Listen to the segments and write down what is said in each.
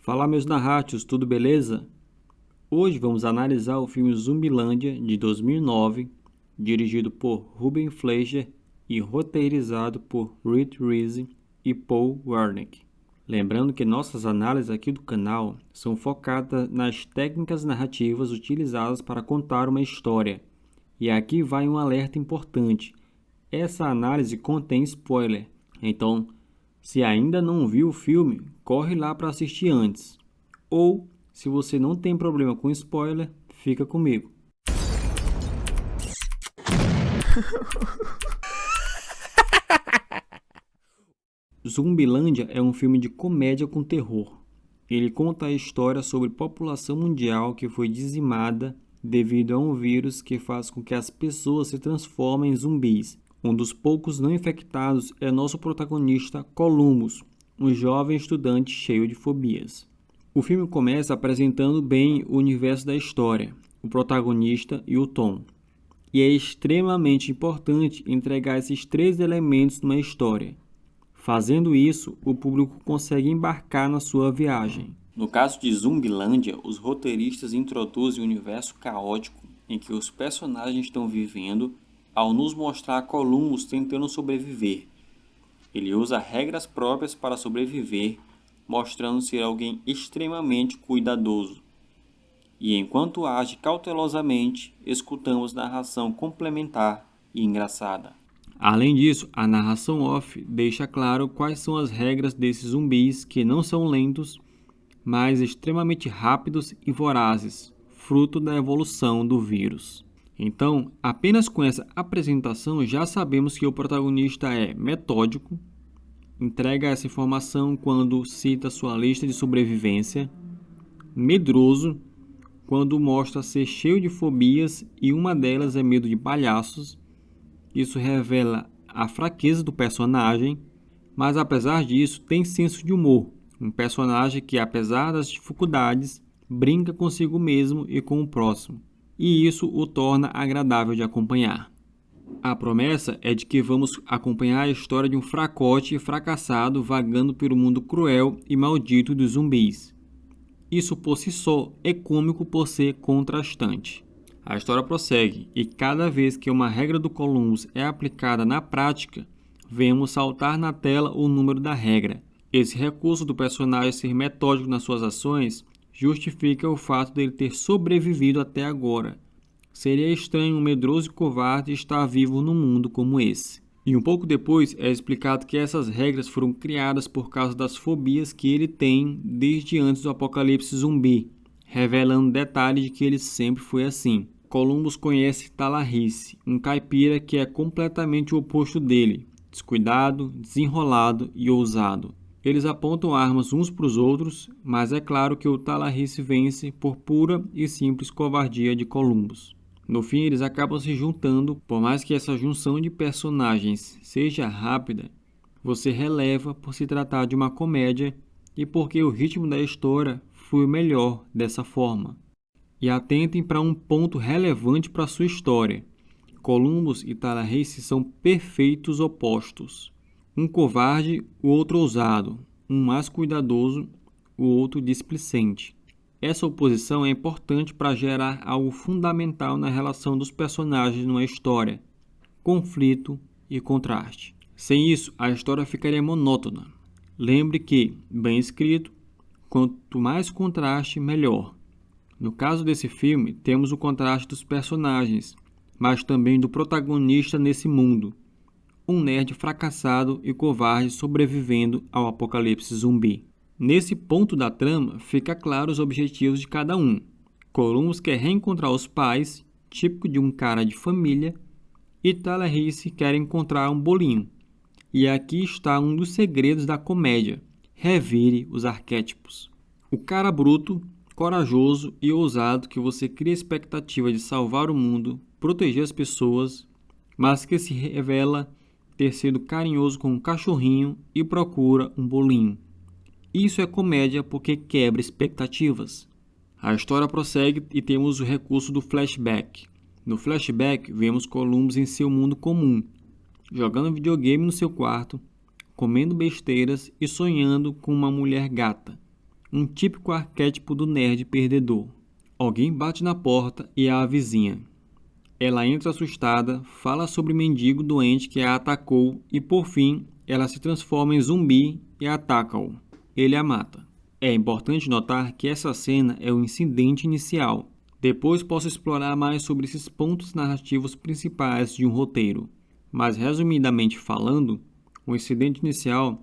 Fala meus narrátios, tudo beleza? Hoje vamos analisar o filme Zumbilândia de 2009, dirigido por Ruben Fleischer e roteirizado por Reed Reese e Paul Wernick. Lembrando que nossas análises aqui do canal são focadas nas técnicas narrativas utilizadas para contar uma história. E aqui vai um alerta importante. Essa análise contém spoiler, então se ainda não viu o filme, corre lá para assistir antes. Ou, se você não tem problema com spoiler, fica comigo. Zumbilândia é um filme de comédia com terror. Ele conta a história sobre a população mundial que foi dizimada devido a um vírus que faz com que as pessoas se transformem em zumbis. Um dos poucos não infectados é nosso protagonista Columbus, um jovem estudante cheio de fobias. O filme começa apresentando bem o universo da história, o protagonista e o Tom. E é extremamente importante entregar esses três elementos numa história. Fazendo isso, o público consegue embarcar na sua viagem. No caso de Zumbilândia, os roteiristas introduzem um universo caótico em que os personagens estão vivendo ao nos mostrar Columbus tentando sobreviver. Ele usa regras próprias para sobreviver, mostrando ser alguém extremamente cuidadoso. E enquanto age cautelosamente, escutamos narração complementar e engraçada. Além disso, a narração off deixa claro quais são as regras desses zumbis que não são lentos, mas extremamente rápidos e vorazes, fruto da evolução do vírus. Então, apenas com essa apresentação já sabemos que o protagonista é metódico, entrega essa informação quando cita sua lista de sobrevivência, medroso, quando mostra ser cheio de fobias e uma delas é medo de palhaços. Isso revela a fraqueza do personagem, mas apesar disso tem senso de humor, um personagem que apesar das dificuldades, brinca consigo mesmo e com o próximo. E isso o torna agradável de acompanhar. A promessa é de que vamos acompanhar a história de um fracote fracassado vagando pelo mundo cruel e maldito dos zumbis. Isso por si só é cômico por ser contrastante. A história prossegue e cada vez que uma regra do Columbus é aplicada na prática, vemos saltar na tela o número da regra. Esse recurso do personagem ser metódico nas suas ações justifica o fato dele ter sobrevivido até agora. Seria estranho um medroso e covarde estar vivo num mundo como esse. E um pouco depois é explicado que essas regras foram criadas por causa das fobias que ele tem desde antes do apocalipse zumbi, revelando detalhes de que ele sempre foi assim. Columbus conhece Talarice, um caipira que é completamente o oposto dele, descuidado, desenrolado e ousado. Eles apontam armas uns para os outros, mas é claro que o Talarice vence por pura e simples covardia de Columbus. No fim, eles acabam se juntando, por mais que essa junção de personagens seja rápida, você releva por se tratar de uma comédia e porque o ritmo da história foi o melhor dessa forma. E atentem para um ponto relevante para sua história. Columbus e Talarice são perfeitos opostos. Um covarde, o outro ousado. Um mais cuidadoso, o outro displicente. Essa oposição é importante para gerar algo fundamental na relação dos personagens numa história. Conflito e contraste. Sem isso, a história ficaria monótona. Lembre que, bem escrito, quanto mais contraste, melhor. No caso desse filme, temos o contraste dos personagens, mas também do protagonista nesse mundo. Um nerd fracassado e covarde sobrevivendo ao apocalipse zumbi. Nesse ponto da trama, fica claro os objetivos de cada um. Columbus quer reencontrar os pais, típico de um cara de família, e Talarice quer encontrar um bolinho. E aqui está um dos segredos da comédia. Revire os arquétipos. O cara bruto, corajoso e ousado que você cria a expectativa de salvar o mundo, proteger as pessoas, mas que se revela ter sido carinhoso com um cachorrinho e procura um bolinho. Isso é comédia porque quebra expectativas. A história prossegue e temos o recurso do flashback. No flashback, vemos Columbus em seu mundo comum, jogando videogame no seu quarto, comendo besteiras e sonhando com uma mulher gata, um típico arquétipo do nerd perdedor. Alguém bate na porta e é a vizinha. Ela entra assustada, fala sobre o mendigo doente que a atacou e, por fim, ela se transforma em zumbi e ataca-o. Ele a mata. É importante notar que essa cena é o incidente inicial. Depois posso explorar mais sobre esses pontos narrativos principais de um roteiro. Mas, resumidamente falando, o incidente inicial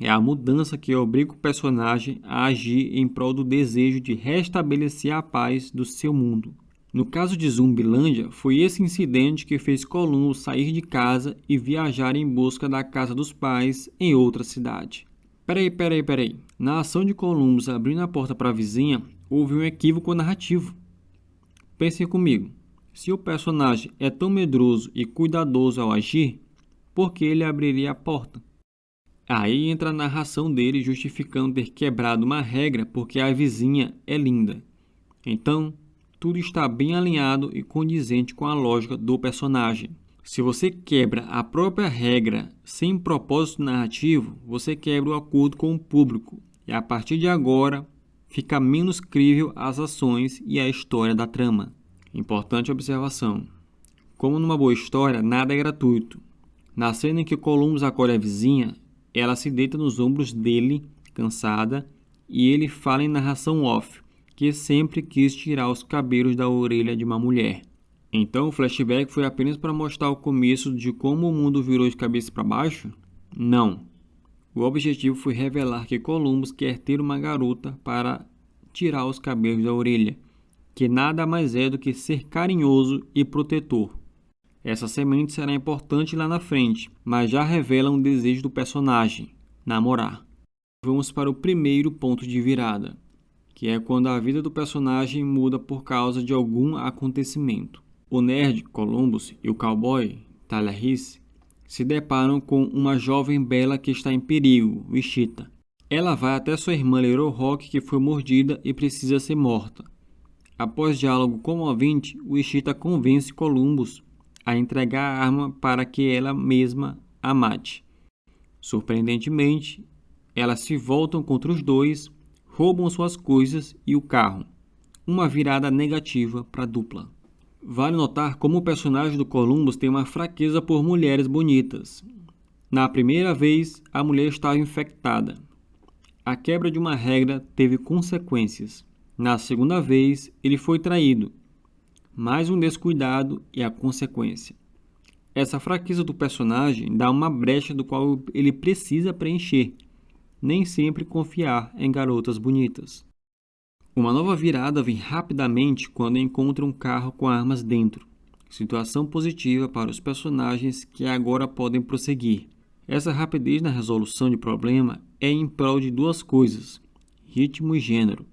é a mudança que obriga o personagem a agir em prol do desejo de restabelecer a paz do seu mundo. No caso de Zumbilândia, foi esse incidente que fez Columbus sair de casa e viajar em busca da casa dos pais em outra cidade. Peraí. Na ação de Columbus abrindo a porta para a vizinha, houve um equívoco narrativo. Pensem comigo, se o personagem é tão medroso e cuidadoso ao agir, por que ele abriria a porta? Aí entra a narração dele justificando ter quebrado uma regra porque a vizinha é linda. Então, tudo está bem alinhado e condizente com a lógica do personagem. Se você quebra a própria regra sem propósito narrativo, você quebra o acordo com o público e a partir de agora fica menos crível as ações e a história da trama. Importante observação. Como numa boa história, nada é gratuito. Na cena em que Columbus acolhe a vizinha, ela se deita nos ombros dele, cansada, e ele fala em narração off, que sempre quis tirar os cabelos da orelha de uma mulher. Então o flashback foi apenas para mostrar o começo de como o mundo virou de cabeça para baixo? Não. O objetivo foi revelar que Columbus quer ter uma garota para tirar os cabelos da orelha, que nada mais é do que ser carinhoso e protetor. Essa semente será importante lá na frente, mas já revela um desejo do personagem, namorar. Vamos para o primeiro ponto de virada, que é quando a vida do personagem muda por causa de algum acontecimento. O nerd, Columbus, e o cowboy, Tallahassee, se deparam com uma jovem bela que está em perigo, Wichita. Ela vai até sua irmã Little Rock, que foi mordida e precisa ser morta. Após diálogo comovente, Wichita convence Columbus a entregar a arma para que ela mesma a mate. Surpreendentemente, elas se voltam contra os dois, roubam suas coisas e o carro. Uma virada negativa para a dupla. Vale notar como o personagem do Columbus tem uma fraqueza por mulheres bonitas. Na primeira vez, a mulher estava infectada. A quebra de uma regra teve consequências. Na segunda vez, ele foi traído. Mais um descuidado e a consequência. Essa fraqueza do personagem dá uma brecha do qual ele precisa preencher. Nem sempre confiar em garotas bonitas. Uma nova virada vem rapidamente quando encontra um carro com armas dentro. Situação positiva para os personagens que agora podem prosseguir. Essa rapidez na resolução de problema é em prol de duas coisas: ritmo e gênero.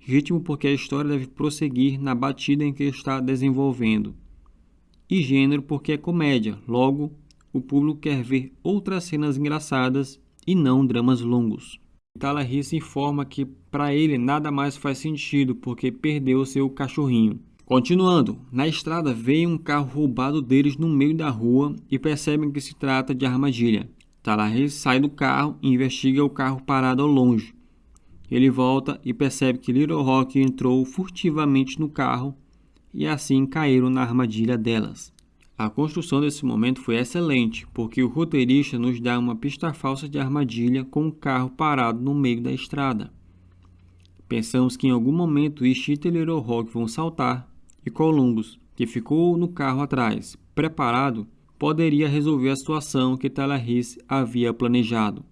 Ritmo porque a história deve prosseguir na batida em que está desenvolvendo. E gênero porque é comédia, logo, o público quer ver outras cenas engraçadas e não dramas longos. Tallahassee informa que para ele nada mais faz sentido porque perdeu seu cachorrinho. Continuando, na estrada veio um carro roubado deles no meio da rua e percebem que se trata de armadilha. Tallahassee sai do carro e investiga o carro parado ao longe. Ele volta e percebe que Little Rock entrou furtivamente no carro e assim caíram na armadilha delas. A construção desse momento foi excelente, porque o roteirista nos dá uma pista falsa de armadilha com o carro parado no meio da estrada. Pensamos que em algum momento Wichita e Little Rock vão saltar, e Columbus, que ficou no carro atrás, preparado, poderia resolver a situação que Tallahassee havia planejado.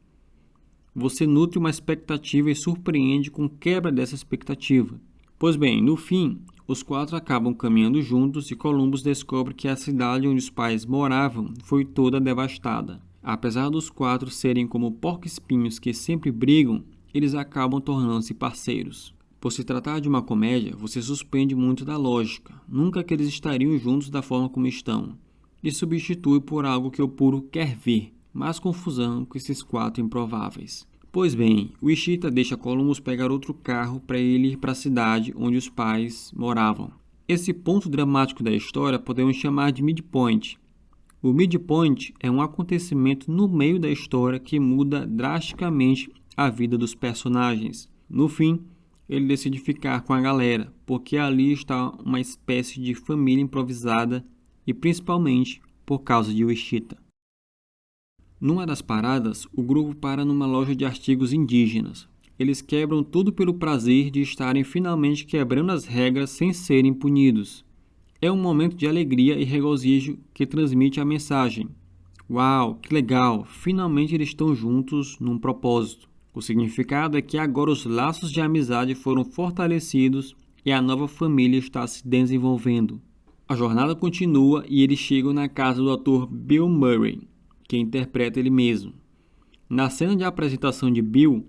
Você nutre uma expectativa e surpreende com quebra dessa expectativa. Pois bem, no fim, os quatro acabam caminhando juntos e Columbus descobre que a cidade onde os pais moravam foi toda devastada. Apesar dos quatro serem como porco-espinhos que sempre brigam, eles acabam tornando-se parceiros. Por se tratar de uma comédia, você suspende muito da lógica, nunca que eles estariam juntos da forma como estão, e substitui por algo que o puro quer ver, mais confusão com esses quatro improváveis. Pois bem, Wichita deixa Columbus pegar outro carro para ele ir para a cidade onde os pais moravam. Esse ponto dramático da história podemos chamar de midpoint. O midpoint é um acontecimento no meio da história que muda drasticamente a vida dos personagens. No fim, ele decide ficar com a galera, porque ali está uma espécie de família improvisada e principalmente por causa de Wichita. Numa das paradas, o grupo para numa loja de artigos indígenas. Eles quebram tudo pelo prazer de estarem finalmente quebrando as regras sem serem punidos. É um momento de alegria e regozijo que transmite a mensagem: uau, que legal! Finalmente eles estão juntos num propósito. O significado é que agora os laços de amizade foram fortalecidos e a nova família está se desenvolvendo. A jornada continua e eles chegam na casa do ator Bill Murray, que interpreta ele mesmo. Na cena de apresentação de Bill,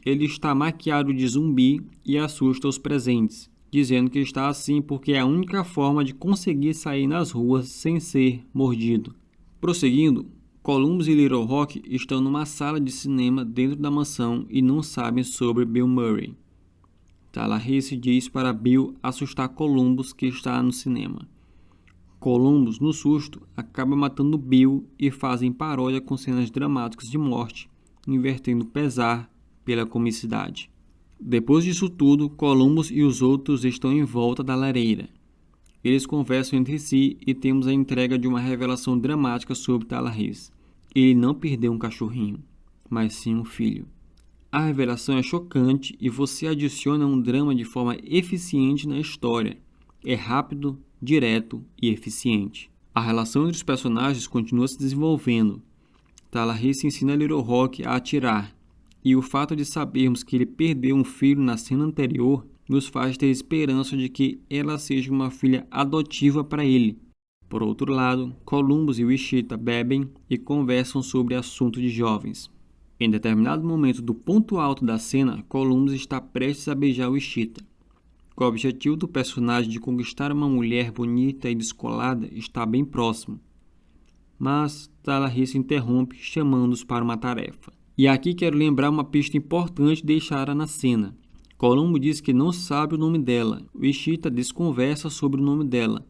ele está maquiado de zumbi e assusta os presentes, dizendo que está assim porque é a única forma de conseguir sair nas ruas sem ser mordido. Prosseguindo, Columbus e Little Rock estão numa sala de cinema dentro da mansão e não sabem sobre Bill Murray. Tallahassee diz para Bill assustar Columbus, que está no cinema. Columbus, no susto, acaba matando Bill e fazem paródia com cenas dramáticas de morte, invertendo o pesar pela comicidade. Depois disso tudo, Columbus e os outros estão em volta da lareira. Eles conversam entre si e temos a entrega de uma revelação dramática sobre Tallahassee. Ele não perdeu um cachorrinho, mas sim um filho. A revelação é chocante e você adiciona um drama de forma eficiente na história. É rápido, direto e eficiente. A relação entre os personagens continua se desenvolvendo. Tallahassee ensina Little Rock a atirar, e o fato de sabermos que ele perdeu um filho na cena anterior nos faz ter esperança de que ela seja uma filha adotiva para ele. Por outro lado, Columbus e Wichita bebem e conversam sobre assuntos de jovens. Em determinado momento do ponto alto da cena, Columbus está prestes a beijar Wichita. O objetivo do personagem de conquistar uma mulher bonita e descolada está bem próximo. Mas Tallahassee interrompe, chamando-os para uma tarefa. E aqui quero lembrar uma pista importante deixada na cena. Columbus diz que não sabe o nome dela. Wichita desconversa sobre o nome dela.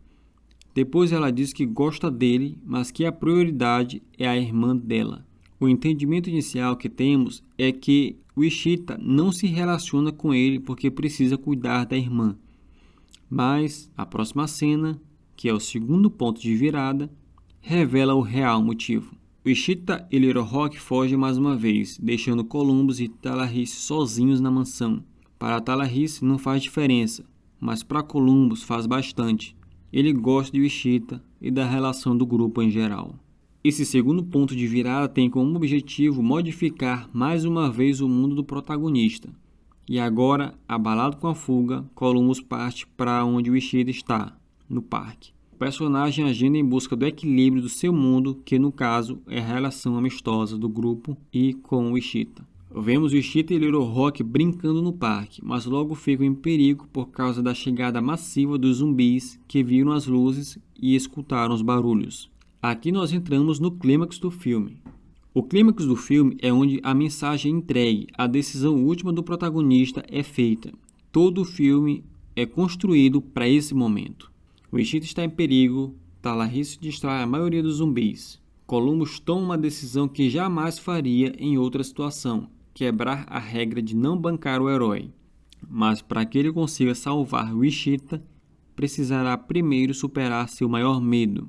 Depois ela diz que gosta dele, mas que a prioridade é a irmã dela. O entendimento inicial que temos é que Wichita não se relaciona com ele porque precisa cuidar da irmã. Mas a próxima cena, que é o segundo ponto de virada, revela o real motivo. Wichita e Little Rock fogem mais uma vez, deixando Columbus e Tallahassee sozinhos na mansão. Para Tallahassee não faz diferença, mas para Columbus faz bastante. Ele gosta de Wichita e da relação do grupo em geral. Esse segundo ponto de virada tem como objetivo modificar mais uma vez o mundo do protagonista. E agora, abalado com a fuga, Columbus parte para onde Wichita está, no parque. O personagem agenda em busca do equilíbrio do seu mundo, que no caso é a relação amistosa do grupo e com Wichita. Vemos Wichita e Little Rock brincando no parque, mas logo ficam em perigo por causa da chegada massiva dos zumbis que viram as luzes e escutaram os barulhos. Aqui nós entramos no clímax do filme. O clímax do filme é onde a mensagem é entregue, a decisão última do protagonista é feita. Todo o filme é construído para esse momento. Wichita está em perigo, Tallahassee distrai a maioria dos zumbis. Columbus toma uma decisão que jamais faria em outra situação, quebrar a regra de não bancar o herói. Mas para que ele consiga salvar Wichita, precisará primeiro superar seu maior medo,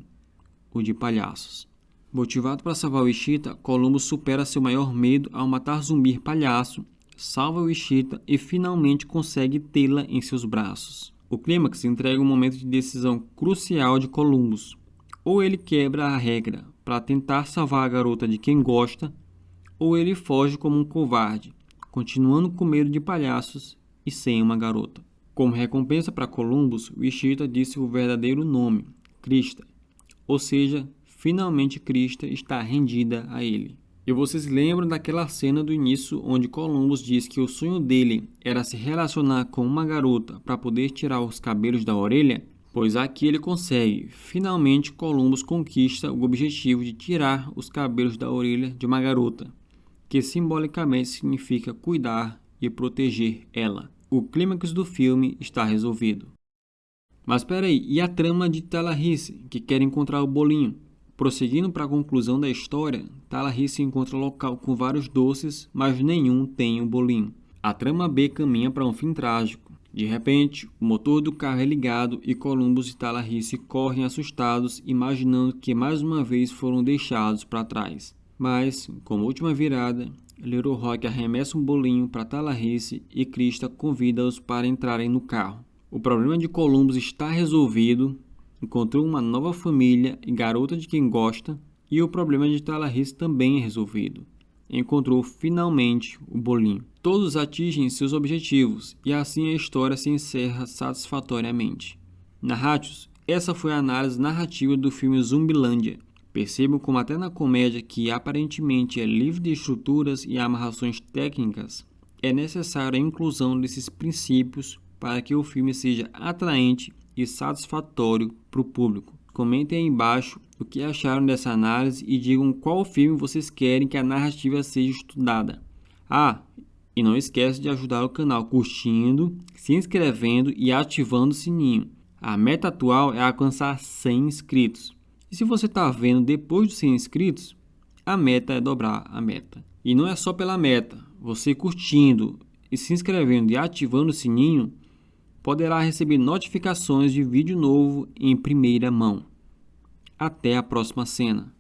o de palhaços. Motivado para salvar Wichita, Columbus supera seu maior medo ao matar zumbi palhaço, salva Wichita e finalmente consegue tê-la em seus braços. O clímax entrega um momento de decisão crucial de Columbus. Ou ele quebra a regra para tentar salvar a garota de quem gosta, ou ele foge como um covarde, continuando com medo de palhaços e sem uma garota. Como recompensa para Columbus, Wichita disse o verdadeiro nome, Krista, ou seja, finalmente Krista está rendida a ele. E vocês lembram daquela cena do início onde Columbus diz que o sonho dele era se relacionar com uma garota para poder tirar os cabelos da orelha? Pois aqui ele consegue. Finalmente Columbus conquista o objetivo de tirar os cabelos da orelha de uma garota, que simbolicamente significa cuidar e proteger ela. O clímax do filme está resolvido. Mas espera aí, e a trama de Tallahassee, que quer encontrar o bolinho? Prosseguindo para a conclusão da história, Tallahassee encontra um local com vários doces, mas nenhum tem um bolinho. A trama B caminha para um fim trágico. De repente, o motor do carro é ligado e Columbus e Tallahassee correm assustados, imaginando que mais uma vez foram deixados para trás. Mas, como última virada, Little Rock arremessa um bolinho para Tallahassee e Krista convida-os para entrarem no carro. O problema de Columbus está resolvido, encontrou uma nova família e garota de quem gosta, e o problema de Tallahassee também é resolvido. Encontrou finalmente o bolinho. Todos atingem seus objetivos e assim a história se encerra satisfatoriamente. Narrativos, essa foi a análise narrativa do filme Zumbilândia. Percebam como até na comédia, que aparentemente é livre de estruturas e amarrações técnicas, é necessária a inclusão desses princípios para que o filme seja atraente e satisfatório para o público. Comentem aí embaixo o que acharam dessa análise e digam qual filme vocês querem que a narrativa seja estudada. E não esquece de ajudar o canal curtindo, se inscrevendo e ativando o sininho. A meta atual é alcançar 100 inscritos. E se você está vendo depois dos 100 inscritos, a meta é dobrar a meta. E não é só pela meta, você curtindo e se inscrevendo e ativando o sininho, poderá receber notificações de vídeo novo em primeira mão. Até a próxima cena.